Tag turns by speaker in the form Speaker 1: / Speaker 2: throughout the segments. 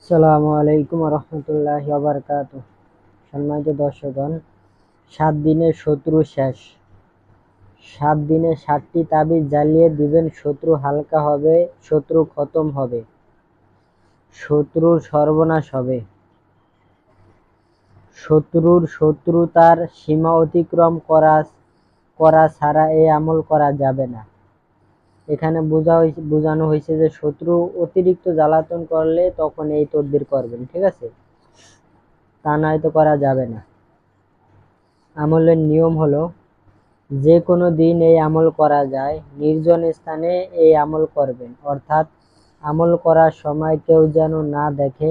Speaker 1: আসসালামু আলাইকুম রহমতুল্লাহি ওয়া বারাকাতুহু। সম্মানিত দর্শকগণ, 7 দিনের শত্রু শেষ। 7 দিনে 7টি তাবিজ জ্বালিয়ে দিবেন, শত্রু হালকা হবে, শত্রু খতম হবে, শত্রুর সর্বনাশ হবে। শত্রুর শত্রুতার সীমা অতিক্রম করা ছাড়া এই আমল করা যাবে না। এখানে বোঝানো হয়েছে যে শত্রু অতিরিক্ত জ্বালাতন করলে তখন এই তদবির করবেন, ঠিক আছে? তা নয়তো করা যাবে না। আমলের নিয়ম হলো, যে কোনো দিন এই আমল করা যায়, নির্জন স্থানে এই আমল করবেন, অর্থাৎ আমল করার সময় কেউ যেন না দেখে,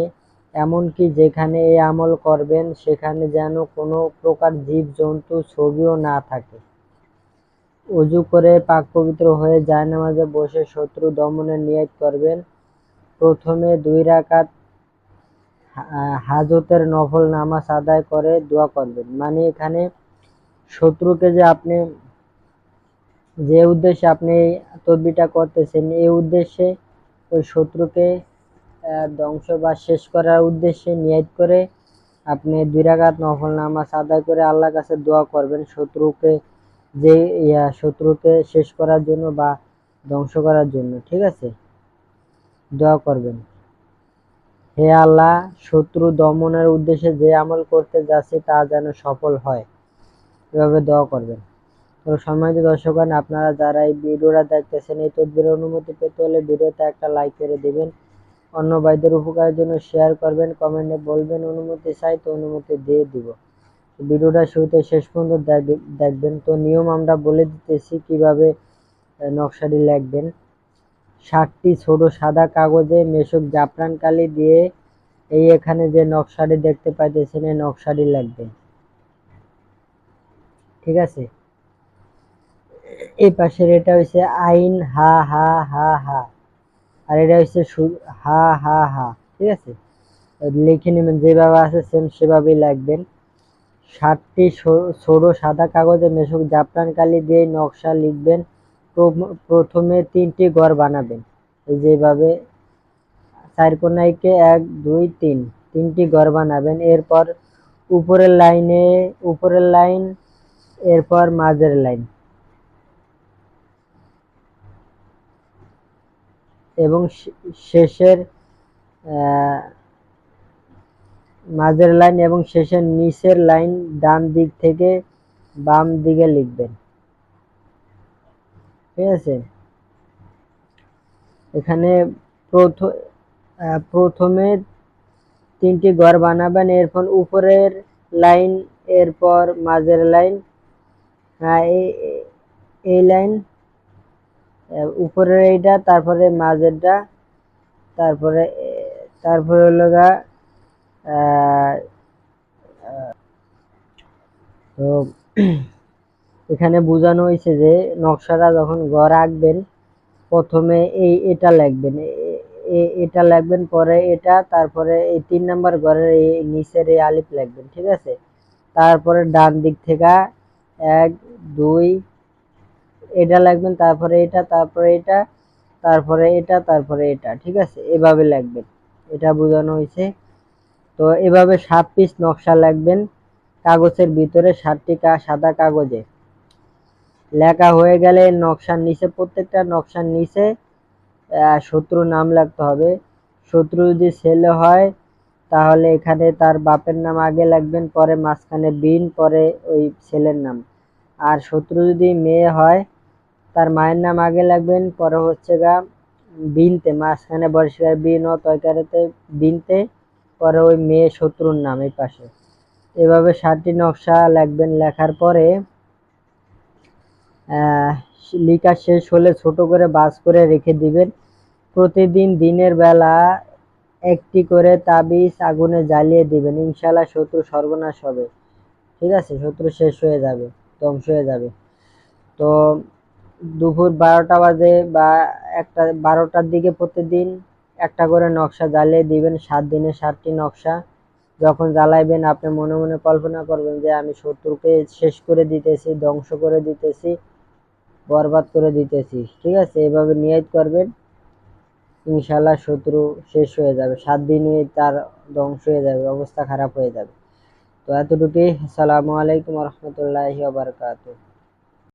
Speaker 1: এমনকি যেখানে এই আমল করবেন সেখানে যেন কোনো প্রকার জীবজন্তু ছবিও না থাকে। ওযু করে পাক পবিত্র হয়ে জায়নামাজে বসে শত্রু দমনের নিয়ত করবেন। প্রথমে 2 রাকাত হাজতের নফল নামাজ আদায় করে দোয়া করবেন। মানে এখানে শত্রুকে যে উদ্দেশ্যে আপনি তদবিরটা করতেছেন, এই উদ্দেশ্যে ওই শত্রুকে ধ্বংস বা শেষ করার উদ্দেশ্যে নিয়ত করে আপনি 2 রাকাত নফল নামাজ আদায় করে আল্লাহর কাছে দোয়া করবেন, শত্রুকে শেষ করার জন্য বা ধ্বংস করার জন্য, ঠিক আছে? দোয়া করবেন, হে আল্লাহ, শত্রু দমনের উদ্দেশ্যে যে আমল করতে যাচ্ছে তা যেন সফল হয়, এভাবে দোয়া করবেন। তো সম্মানিত দর্শকগণ, আপনারা যারা এই ভিডিওটা দেখতেছেন, এই তদবিরের অনুমতি পেতে হলে ভিডিওতে একটা লাইক করে দিবেন, অন্য ভাইদের উপকারের জন্য শেয়ার করবেন, কমেন্টে বলবেন অনুমতি চাই, তো অনুমতি দিয়ে দিব। ভিডিওটা শুরুতে শেষ পর্যন্ত দেখবেন। তো নিয়ম আমরা বলে দিতেছি কিভাবে নকশাটি লিখবেন। 7টি ছোট সাদা কাগজে মেশক জাফরান কালি দিয়ে এখানে যে নকশাটি দেখতে পাইতেছেন এই নকশাটি লিখবেন, ঠিক আছে? এই পাশের এটা হচ্ছে আইন হা হা হা হা, আর এটা হচ্ছে হা হা হা, ঠিক আছে? লিখে নেবেন, যেভাবে আছে সেম সেভাবেই লিখবেন। 7টি ছোট সাদা কাগজে মেশক জাফরান কালি দিয়ে নকশা লিখবেন। প্রথমে 3টি ঘর বানাবেন, এই যেভাবে 4 কোনাইকে 1 2 3, 3টি ঘর বানাবেন। এরপর উপরের লাইন, এরপর মাঝের লাইন এবং শেষের মাঝের লাইন এবং শেষের নিচের লাইন ডান দিক থেকে বাম দিকে লিখবেন, ঠিক আছে? এখানে প্রথমে 3টি ঘর বানাবেন, এরপর উপরের লাইন, এরপর মাঝের লাইন, এই লাইন, উপরের এইটা, তারপরে মাঝেরটা, তারপরে হলো তো এখানে বোঝানো হয়েছে যে নকশাটা যখন ঘর আঁকবেন প্রথমে এটা লিখবেন, এটা লিখবেন, পরে এটা, তারপরে এই 3 নাম্বার ঘরের এই নিচের এই আলিফ লিখবেন, ঠিক আছে? তারপরে ডান দিক থেকে 1 2 এটা লিখবেন, তারপরে এটা, তারপরে এটা, তারপরে এটা, তারপরে এটা, ঠিক আছে? এভাবে লিখবেন, এটা বোঝানো হয়েছে। তো এভাবে 7 পিস নকশা লিখবেন কাগজের ভিতরে, 7টি সাদা কাগজে। লেখা হয়ে গেলে নকশার নিচে, প্রত্যেকটা নকশার নিচে শত্রুর নাম লিখতে হবে। শত্রু যদি ছেলে হয় তাহলে এখানে তার বাপের নাম আগে লিখবেন, পরে মাঝখানে বিন, পরে ওই ছেলের নাম। আর শত্রু যদি মেয়ে হয় তার মায়ের নাম আগে লিখবেন, পরে হচ্ছে বিনতে, মাঝখানে বর্ষিকার বিন ও তয়কারেতে বিনতে, পরে ওই মেয়ে শত্রুর নাম এই পাশে। এভাবে 7টি নকশা লিখবেন। লেখার পরে লেখা শেষ হলে ছোট করে ভাঁজ করে রেখে দিবেন। প্রতিদিন দিনের বেলা একটি করে তাবিজ আগুনে জ্বালিয়ে দিবেন, ইনশাআল্লাহ শত্রু সর্বনাশ হবে, ঠিক আছে? শত্রু শেষ হয়ে যাবে, ধ্বংস হয়ে যাবে। তো দুপুর 12টা বাজে বা 12টার দিকে প্রতিদিন একটা করে নকশা জ্বালিয়ে দিবেন। 7 দিনে 7টি নকশা যখন জ্বালাইবেন আপনি মনে মনে কল্পনা করবেন যে আমি শত্রুকে শেষ করে দিতেছি, ধ্বংস করে দিতেছি, বরবাদ করে দিতেছি, ঠিক আছে? এভাবে নিয়ত করবেন। ইনশাল্লাহ শত্রু শেষ হয়ে যাবে, 7 দিনে তার ধ্বংস হয়ে যাবে, অবস্থা খারাপ হয়ে যাবে। তো এতটুকুই। আসসালামু আলাইকুম রহমতুল্লাহি ওয়া বারাকাতুহু।